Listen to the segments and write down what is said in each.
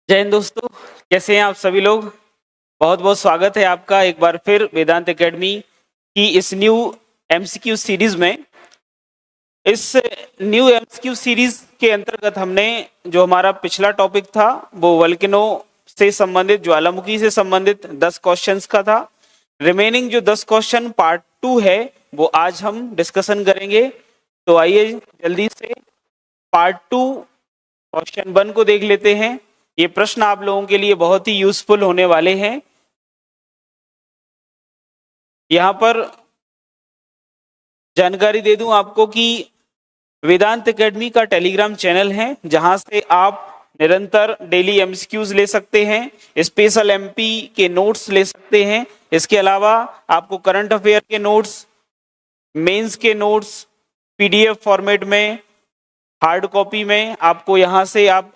जय हिंद दोस्तों, कैसे हैं आप सभी लोग। बहुत बहुत स्वागत है आपका एक बार फिर वेदांत एकेडमी की इस न्यू एमसीक्यू सीरीज में। इस न्यू एमसीक्यू सीरीज के अंतर्गत हमने जो हमारा पिछला टॉपिक था वो वोल्केनो से संबंधित, ज्वालामुखी से संबंधित 10 क्वेश्चंस का था। रिमेनिंग जो 10 क्वेश्चन पार्ट 2 है वो आज हम डिस्कशन करेंगे। तो आइए जल्दी से पार्ट 2 क्वेश्चन 1 को देख लेते हैं। ये प्रश्न आप लोगों के लिए बहुत ही यूजफुल होने वाले हैं। यहां पर जानकारी दे दूं आपको कि वेदांत एकेडमी का टेलीग्राम चैनल है जहां से आप निरंतर डेली एमसीक्यूज ले सकते हैं, स्पेशल एमपी के नोट्स ले सकते हैं। इसके अलावा आपको करंट अफेयर के नोट्स, मेंस के नोट्स पीडीएफ फॉर्मेट में, हार्ड कॉपी में आपको यहाँ से आप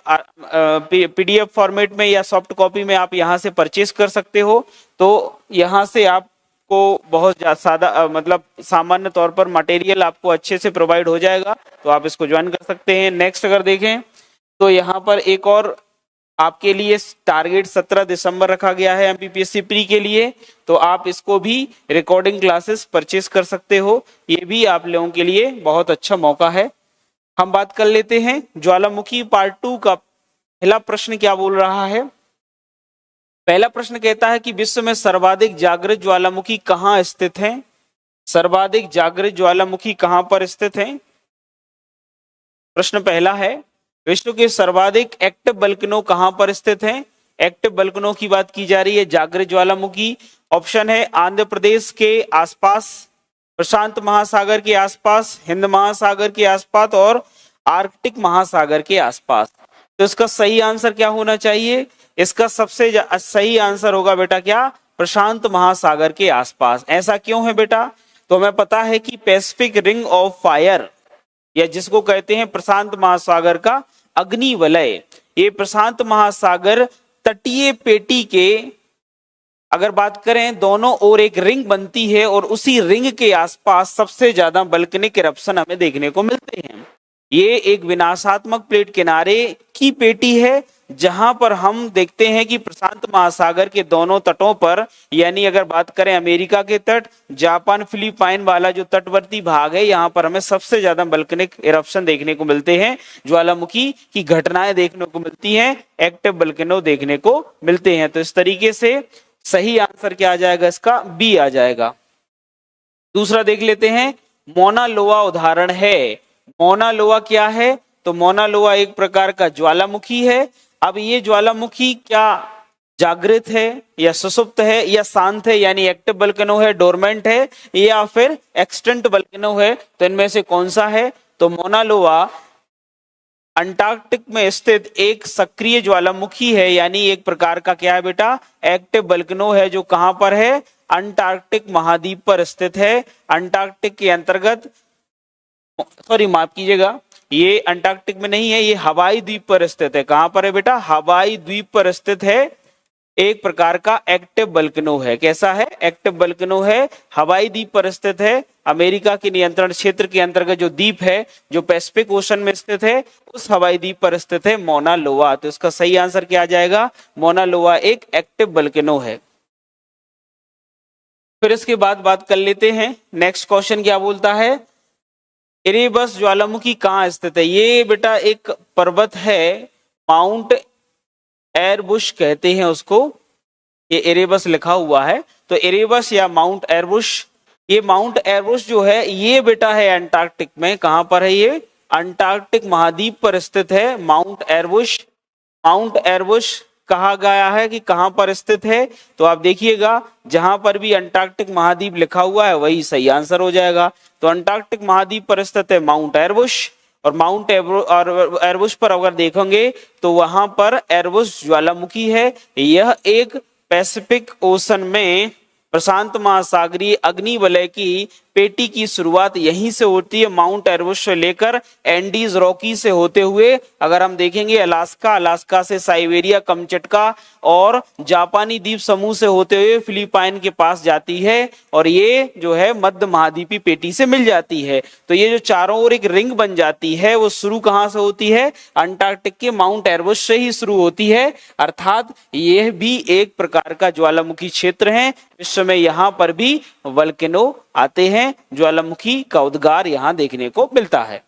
पीडीएफ फॉर्मेट में या सॉफ्ट कॉपी में आप यहाँ से परचेस कर सकते हो। तो यहाँ से आपको बहुत सादा मतलब सामान्य तौर पर मटेरियल आपको अच्छे से प्रोवाइड हो जाएगा, तो आप इसको ज्वाइन कर सकते हैं। नेक्स्ट अगर देखें तो यहाँ पर एक और आपके लिए टारगेट 17 दिसंबर रखा गया है एमपीपीएससी प्री के लिए, तो आप इसको भी रिकॉर्डिंग क्लासेस परचेस कर सकते हो। ये भी आप लोगों के लिए बहुत अच्छा मौका है। हम बात कर लेते हैं ज्वालामुखी पार्ट 2 का। पहला प्रश्न क्या बोल रहा है? पहला प्रश्न कहता है कि विश्व में सर्वाधिक जागृत ज्वालामुखी कहां स्थित है। सर्वाधिक जागृत ज्वालामुखी कहां पर स्थित है? प्रश्न पहला है विश्व के सर्वाधिक एक्टिव वोल्केनो कहां पर स्थित है। एक्टिव वोल्केनो की बात की जा रही है, जागृत ज्वालामुखी। ऑप्शन है आंध्र प्रदेश के आसपास, प्रशांत महासागर के आसपास, हिंद महासागर के आसपास और आर्कटिक महासागर के आसपास। तो इसका सही आंसर क्या होना चाहिए? इसका सबसे सही आंसर होगा बेटा क्या? प्रशांत महासागर के आसपास। ऐसा क्यों है बेटा? तो हमें पता है कि पैसिफिक रिंग ऑफ फायर, या जिसको कहते हैं प्रशांत महासागर का अग्नि वलय, ये प्रशांत महासागर तटीय पेटी के अगर बात करें दोनों ओर एक रिंग बनती है और उसी रिंग के आसपास सबसे ज्यादा वोल्केनिक इरप्शन हमें देखने को मिलते हैं। ये एक विनाशात्मक प्लेट किनारे की पेटी है जहां पर हम देखते हैं कि प्रशांत महासागर के दोनों तटों पर, यानी अगर बात करें अमेरिका के तट, जापान, फिलीपाइन वाला जो तटवर्ती भाग है, यहाँ पर हमें सबसे ज्यादा वोल्केनिक इरप्शन देखने को मिलते हैं, ज्वालामुखी की घटनाएं देखने को मिलती हैं, एक्टिव वोल्केनो देखने को मिलते हैं। तो इस तरीके से सही आंसर क्या आ जाएगा? इसका बी आ जाएगा। दूसरा देख लेते हैं, मोना लोआ उदाहरण है। मोना लोआ क्या है? तो मोना लोआ एक प्रकार का ज्वालामुखी है। अब ये ज्वालामुखी क्या जागृत है या सुषुप्त है या शांत है, यानी एक्टिव वोल्केनो है, डोरमेंट है, या फिर एक्सटिंक्ट वोल्केनो है? तो इनमें से कौन सा है? तो मोना लोआ अंटार्कटिक में स्थित एक सक्रिय ज्वालामुखी है, यानी एक प्रकार का क्या है बेटा? एक्टिव वोल्केनो है, जो कहां पर है? अंटार्कटिक महाद्वीप पर स्थित है। अंटार्कटिक के अंतर्गत, सॉरी माफ कीजिएगा, ये अंटार्कटिक में नहीं है, ये हवाई द्वीप पर स्थित है। कहां पर है बेटा? हवाई द्वीप पर स्थित है। एक प्रकार का एक्टिव वोल्केनो है। कैसा है? एक्टिव वोल्केनो है, हवाई द्वीप पर स्थित है। अमेरिका के नियंत्रण क्षेत्र के अंतर्गत जो द्वीप है, जो पैसिफिक ओशन में स्थित है, उस हवाई द्वीप पर स्थित है मोना लोआ। तो इसका सही आंसर क्या आ जाएगा? मोना लोआ एक एक्टिव वोल्केनो है। फिर इसके बाद बात कर लेते हैं, नेक्स्ट क्वेश्चन क्या बोलता है? इरेबस ज्वालामुखी कहाँ स्थित है? ये बेटा एक पर्वत है, माउंट एरबुश कहते हैं उसको, ये इरेबस लिखा हुआ है। तो इरेबस या माउंट एरबुश, ये माउंट एरबुश जो है ये बेटा है अंटार्कटिक में। कहां पर है ये? अंटार्कटिक महाद्वीप पर स्थित है माउंट एरबुश। माउंट एरबुश कहा गया है कि कहां पर स्थित है? तो आप देखिएगा, जहां पर भी अंटार्कटिक महाद्वीप लिखा हुआ है वही सही आंसर हो जाएगा। तो अंटार्कटिक महाद्वीप पर स्थित है माउंट एरबुश, और माउंट एरबुश पर अगर देखेंगे तो वहां पर एरबुश ज्वालामुखी है। यह एक पैसिफिक ओशन में प्रशांत महासागरीय अग्नि वलय की पेटी की शुरुआत यहीं से होती है, माउंट एरबस से लेकर एंडीज रॉकी से होते हुए अगर हम देखेंगे अलास्का, अलास्का से साइबेरिया, कमचटका और जापानी द्वीप समूह से होते हुए फिलीपाइन के पास जाती है और ये जो है मध्य महाद्वीपीय पेटी से मिल जाती है। तो ये जो चारों ओर एक रिंग बन जाती है वो शुरू कहां से होती है? अंटार्कटिक के माउंट एरबस से ही शुरू होती है, अर्थात यह भी एक प्रकार का ज्वालामुखी क्षेत्र है। इस समय यहां पर भी वल्केनो आते हैं, ज्वालामुखी का उद्गार यहां देखने को मिलता है।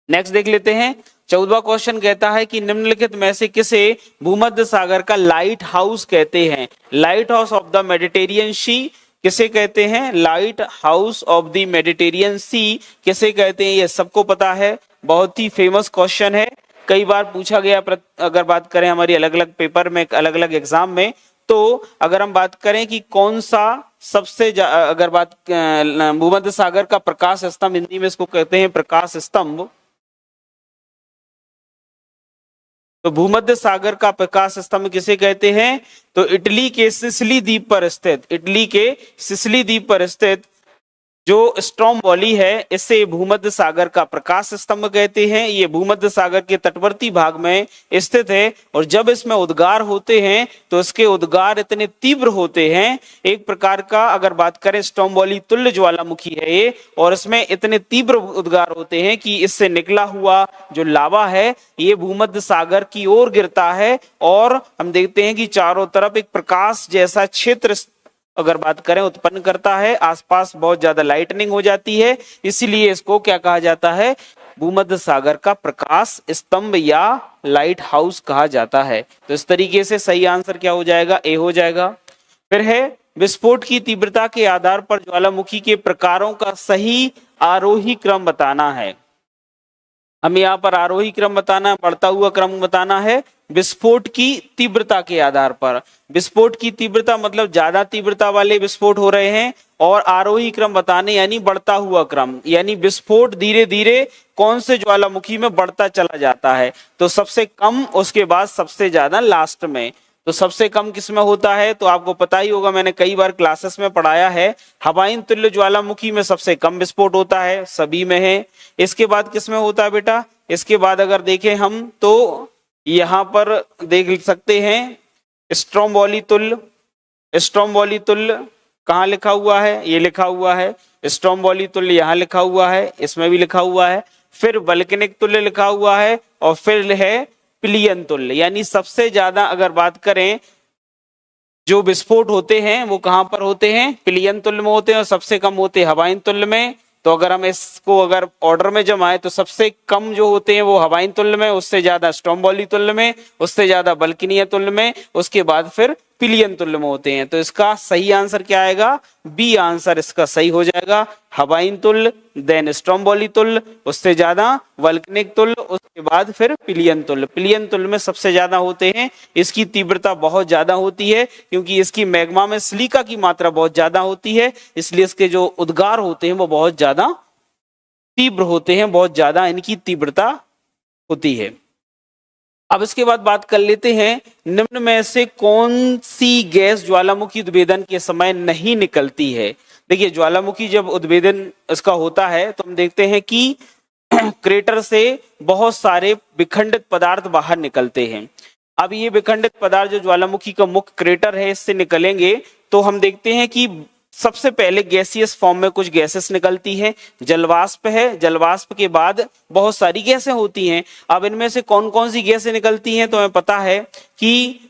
नेक्स्ट देख लेते हैं। 14वां क्वेश्चन कहता है कि निम्नलिखित में से किसे भूमध्य सागर का लाइट हाउस कहते हैं? Lighthouse of the Mediterranean sea किसे कहते हैं? Lighthouse of the Mediterranean sea किसे कहते हैं? ये सबको पता है, बहुत ही फेमस क्वेश्चन है, कई बार पूछा गया। अगर बात करें हमारी अलग अलग पेपर में, अलग अलग एग्जाम में, तो अगर हम बात करें कि कौन सा सबसे अगर बात भूमध्य सागर का प्रकाश स्तंभ, हिंदी में इसको कहते हैं प्रकाश स्तंभ, तो भूमध्य सागर का प्रकाश स्तंभ किसे कहते हैं? तो इटली के सिसिली द्वीप पर स्थित, इटली के सिसिली द्वीप पर स्थित जो स्ट्रोम्बोली है इसे भूमध्य सागर का प्रकाश स्तंभ कहते हैं। ये भूमध्य सागर के तटवर्ती भाग में स्थित है और जब इसमें उद्गार होते हैं तो इसके उद्गार इतने तीव्र होते हैं, एक प्रकार का अगर बात करें स्ट्रोम्बोली तुल्य ज्वालामुखी है ये, और इसमें इतने तीव्र उद्गार होते हैं कि इससे निकला हुआ जो लावा है ये भूमध्य सागर की ओर गिरता है और हम देखते हैं कि चारों तरफ एक प्रकाश जैसा क्षेत्र अगर बात करें उत्पन्न करता है, आसपास बहुत ज्यादा लाइटनिंग हो जाती है, इसीलिए इसको क्या कहा जाता है? भूमध्य सागर का प्रकाश स्तंभ या लाइट हाउस कहा जाता है। तो इस तरीके से सही आंसर क्या हो जाएगा? ए हो जाएगा। फिर है विस्फोट की तीव्रता के आधार पर ज्वालामुखी के प्रकारों का सही आरोही क्रम बताना है। हमें यहाँ पर आरोही क्रम बताना, बढ़ता हुआ क्रम बताना है विस्फोट की तीव्रता के आधार पर। विस्फोट की तीव्रता मतलब ज्यादा तीव्रता वाले विस्फोट हो रहे हैं, और आरोही क्रम बताने यानी बढ़ता हुआ क्रम, यानी विस्फोट धीरे धीरे कौन से ज्वालामुखी में बढ़ता चला जाता है। तो सबसे कम, उसके बाद सबसे ज्यादा लास्ट में। तो सबसे कम किसमें होता है? तो आपको पता ही होगा, मैंने कई बार क्लासेस में पढ़ाया है, हवाइन तुल्य ज्वालामुखी में सबसे कम विस्फोट होता है, सभी में है। इसके बाद किसमें होता है बेटा? इसके बाद अगर देखें हम तो यहां पर देख सकते हैं स्ट्रोम्बोली तुल्य। स्ट्रोम्बोली तुल्य कहाँ लिखा हुआ है? ये लिखा हुआ है स्ट्रोम्बोली तुल्य, यहाँ लिखा हुआ है, इसमें भी लिखा हुआ है। फिर वल्केनिक तुल्य लिखा हुआ है और फिर है पिलियन तुल्य। यानी सबसे ज्यादा अगर बात करें जो विस्फोट होते हैं वो कहां पर होते हैं? पिलियन तुल्य में होते हैं, और सबसे कम होते हैं हवाइन तुल्य में। तो अगर हम इसको अगर ऑर्डर में जमाए तो सबसे कम जो होते हैं वो हवाइन तुल्य में, उससे ज्यादा स्ट्रोम्बोली तुल्य में, उससे ज्यादा वल्केनिय तुल्य में, उसके बाद फिर पिलियन तुल्य में होते हैं। तो इसका सही आंसर क्या आएगा? बी आंसर इसका सही हो जाएगा। हवाइन तुल्य, देन स्ट्रोम्बोली तुल्य, उससे ज्यादा वल्केनिक तुल्य, उसके बाद फिर पिलियन तुल्य। पिलियन तुल्य में सबसे ज्यादा होते हैं, इसकी तीव्रता बहुत ज्यादा होती है क्योंकि इसकी मैग्मा में सिलिका की मात्रा बहुत ज्यादा होती है, इसलिए इसके जो उद्गार होते हैं वो बहुत ज्यादा तीव्र होते हैं, बहुत ज्यादा इनकी तीव्रता होती है। अब इसके बाद बात कर लेते हैं निम्न में से कौन सी गैस ज्वालामुखी उद्भेदन के समय नहीं निकलती है। देखिए ज्वालामुखी जब उद्भेदन इसका होता है तो हम देखते हैं कि क्रेटर से बहुत सारे विखंडित पदार्थ बाहर निकलते हैं। अब ये विखंडित पदार्थ जो ज्वालामुखी का मुख्य क्रेटर है इससे निकलेंगे तो हम देखते हैं कि सबसे पहले गैसियस फॉर्म में कुछ गैसेस निकलती है, जलवाष्प है, जलवाष्प के बाद बहुत सारी गैसें होती हैं। अब इनमें से कौन कौन सी गैसें निकलती हैं तो हमें पता है कि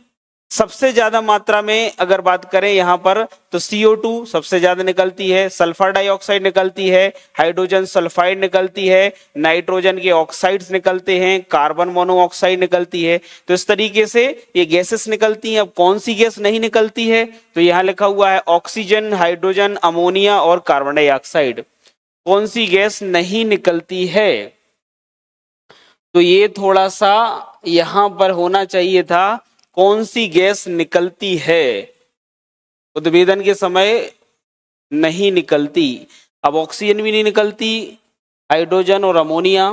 सबसे ज्यादा मात्रा में अगर बात करें यहाँ पर तो CO2 सबसे ज्यादा निकलती है, सल्फर डाइऑक्साइड निकलती है, हाइड्रोजन सल्फाइड निकलती है, नाइट्रोजन के ऑक्साइड्स निकलते हैं, कार्बन मोनोऑक्साइड निकलती है। तो इस तरीके से ये गैसेस निकलती हैं। अब कौन सी गैस नहीं निकलती है तो यहाँ लिखा हुआ है ऑक्सीजन, हाइड्रोजन, अमोनिया और कार्बन डाइऑक्साइड। कौन सी गैस नहीं निकलती है? तो ये थोड़ा सा यहां पर होना चाहिए था, कौन सी गैस निकलती है उद्भेदन के समय नहीं निकलती। अब ऑक्सीजन भी नहीं निकलती, हाइड्रोजन और अमोनिया,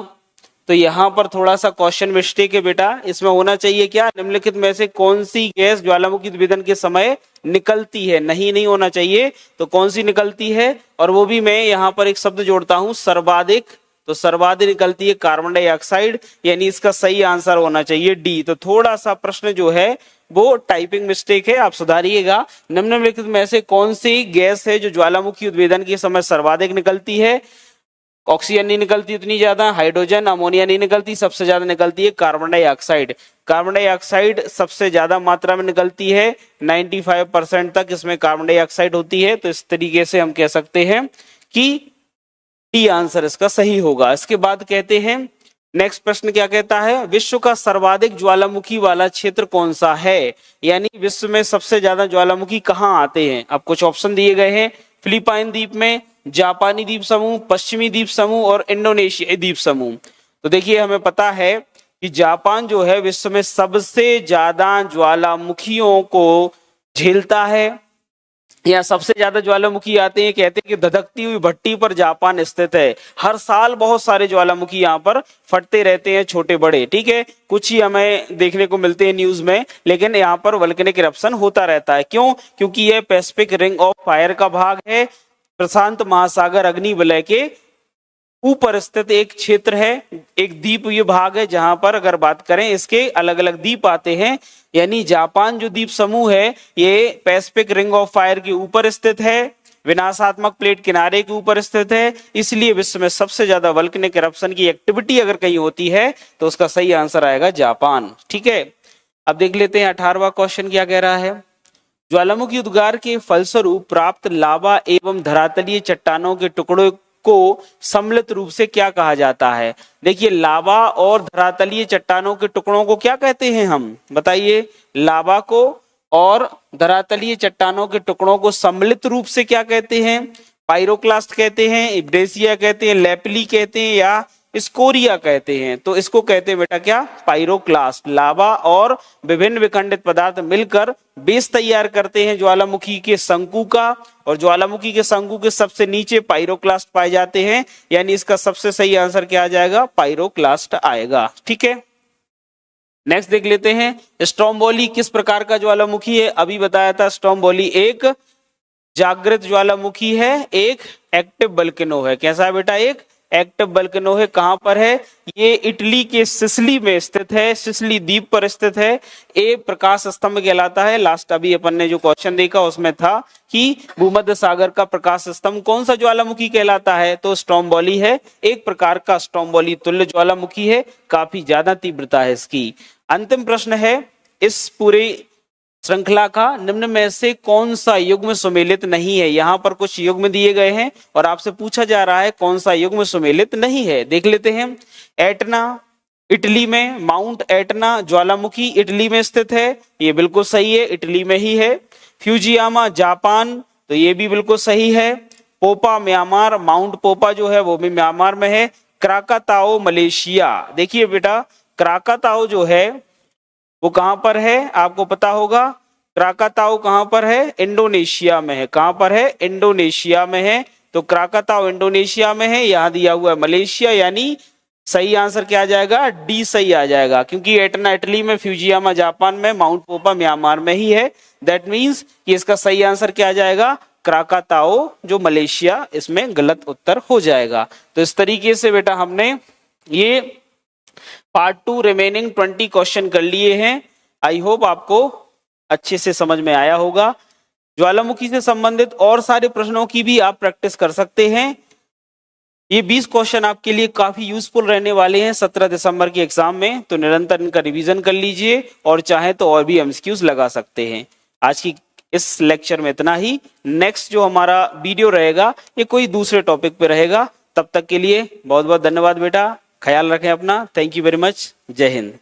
तो यहाँ पर थोड़ा सा क्वेश्चन मिस्टेक है बेटा। इसमें होना चाहिए क्या, निम्नलिखित में से कौन सी गैस ज्वालामुखी उद्भेदन के समय निकलती है, नहीं होना चाहिए। तो कौन सी निकलती है, और वो भी मैं यहाँ पर एक शब्द जोड़ता हूं सर्वाधिक। तो सर्वाधिक निकलती है कार्बन डाइऑक्साइड, यानी इसका सही आंसर होना चाहिए डी। तो थोड़ा सा प्रश्न जो है वो टाइपिंग मिस्टेक है, आप सुधारिएगा। निम्नलिखित में से कौन सी गैस है जो ज्वालामुखी उद्भेदन के समय सर्वाधिक निकलती है। ऑक्सीजन नहीं निकलती उतनी ज्यादा, हाइड्रोजन अमोनिया नहीं निकलती, सबसे ज्यादा निकलती है कार्बन डाइऑक्साइड। कार्बन डाइऑक्साइड सबसे ज्यादा मात्रा में निकलती है, 95% तक इसमें कार्बन डाइऑक्साइड होती है। तो इस तरीके से हम कह सकते हैं कि डी आंसर इसका सही होगा। इसके बाद कहते हैं नेक्स्ट प्रश्न क्या कहता है, विश्व का सर्वाधिक ज्वालामुखी वाला क्षेत्र कौन सा है, यानी विश्व में सबसे ज्यादा ज्वालामुखी कहाँ आते हैं। अब कुछ ऑप्शन दिए गए हैं, फिलिपाइन द्वीप में, जापानी द्वीप समूह, पश्चिमी द्वीप समूह और इंडोनेशियाई द्वीप समूह। तो देखिए हमें पता है कि जापान जो है विश्व में सबसे ज्यादा ज्वालामुखियों को झेलता है, या सबसे ज्यादा ज्वालामुखी आते हैं। कहते हैं कि धधकती हुई भट्टी पर जापान स्थित है, हर साल बहुत सारे ज्वालामुखी यहाँ पर फटते रहते हैं, छोटे बड़े, ठीक है। कुछ ही हमें देखने को मिलते हैं न्यूज में, लेकिन यहाँ पर वल्केनिक इरप्शन होता रहता है। क्यों, क्योंकि यह पैसिफिक रिंग ऑफ फायर का भाग है, प्रशांत महासागर अग्नि वलय के ऊपर स्थित एक क्षेत्र है, एक द्वीप ये भाग है, जहां पर अगर बात करें इसके अलग अलग द्वीप आते हैं। यानी जापान जो द्वीप समूह है ये पैसिफिक रिंग ऑफ फायर के ऊपर स्थित है, विनाशात्मक प्लेट किनारे के ऊपर स्थित है, इसलिए विश्व में सबसे ज्यादा वल्केनिक इरप्शन की एक्टिविटी अगर कहीं होती है तो उसका सही आंसर आएगा जापान, ठीक है। अब देख लेते हैं 18वां क्वेश्चन क्या कह रहा है। ज्वालामुखी उद्गार के फलस्वरूप प्राप्त लावा एवं धरातलीय चट्टानों के टुकड़ों को सम्मिलित रूप से क्या कहा जाता है। देखिए लावा और धरातलीय चट्टानों के टुकड़ों को क्या कहते हैं हम, बताइए। लावा को और धरातलीय चट्टानों के टुकड़ों को सम्मिलित रूप से क्या कहते हैं, पाइरोक्लास्ट कहते हैं, इब्रेसिया कहते हैं, लेपली कहते हैं, या स्कोरिया कहते हैं। तो इसको कहते हैं बेटा क्या, पाइरोक्लास्ट। लावा और विभिन्न विखंडित पदार्थ मिलकर बेस तैयार करते हैं ज्वालामुखी के शंकु का, और ज्वालामुखी के शंकु के सबसे नीचे पाइरोक्लास्ट पाए जाते हैं, यानी इसका सबसे सही आंसर क्या आ जाएगा, पाइरोक्लास्ट आएगा, ठीक है। नेक्स्ट देख लेते हैं, स्ट्रोम्बोली किस प्रकार का ज्वालामुखी है। अभी बताया था स्ट्रोम्बोली एक जागृत ज्वालामुखी है, एक एक्टिव वल्केनो है। कैसा है बेटा, एक एक्टिव वल्केनो है। कहां पर है, ये इटली के सिसिली में स्थित है, सिसिली द्वीप पर स्थित है। ए प्रकाश स्तंभ कहलाता है। लास्ट अभी अपन ने जो क्वेश्चन देखा उसमें था कि भूमध्य सागर का प्रकाश स्तंभ कौन सा ज्वालामुखी कहलाता है, तो स्ट्रोम्बोली है। एक प्रकार का स्ट्रोम्बोली तुल्य ज्वालामुखी है, काफी ज्यादा तीव्रता है इसकी। अंतिम प्रश्न है, इस पूरे श्रृंखला का निम्न में से कौन सा युग्म सुमेलित नहीं है। यहाँ पर कुछ युग्म दिए गए हैं और आपसे पूछा जा रहा है कौन सा युग्म सुमेलित नहीं है। देख लेते हैं, एटना इटली में, माउंट एटना ज्वालामुखी इटली में स्थित है, ये बिल्कुल सही है, इटली में ही है। फ्यूजियामा जापान, तो ये भी बिल्कुल सही है। पोपा म्यांमार, माउंट पोपा जो है वो भी म्यांमार में है। क्राकाताओ मलेशिया, देखिए बेटा क्राकाताओ जो है वो कहां पर है, आपको पता होगा। क्राकाताओ कहां पर है, इंडोनेशिया में है। कहां पर है, इंडोनेशिया में है। तो क्राकाताओ इंडोनेशिया में है, यहां दिया हुआ है मलेशिया, यानी सही आंसर क्या आ जाएगा, डी सही आ जाएगा। क्योंकि एटना इटली में, फ्यूजियामा जापान में, माउंट पोपा म्यांमार में ही है। दैट मीन्स कि इसका सही आंसर क्या आ जाएगा, क्राकाताओ जो मलेशिया, इसमें गलत उत्तर हो जाएगा। तो इस तरीके से बेटा हमने ये पार्ट 2 रिमेनिंग 20 क्वेश्चन कर लिए हैं। आई होप आपको अच्छे से समझ में आया होगा। ज्वालामुखी से संबंधित और सारे प्रश्नों की भी आप प्रैक्टिस कर सकते हैं। ये 20 क्वेश्चन आपके लिए काफी यूजफुल रहने वाले हैं 17 दिसंबर के एग्जाम में, तो निरंतर इनका रिवीजन कर लीजिए और चाहे तो और भी एमसीक्यूज लगा सकते हैं। आज की इस लेक्चर में इतना ही। नेक्स्ट जो हमारा वीडियो रहेगा ये कोई दूसरे टॉपिक पे रहेगा। तब तक के लिए बहुत बहुत धन्यवाद बेटा, ख्याल रखें अपना। थैंक यू वेरी मच, जय हिंद।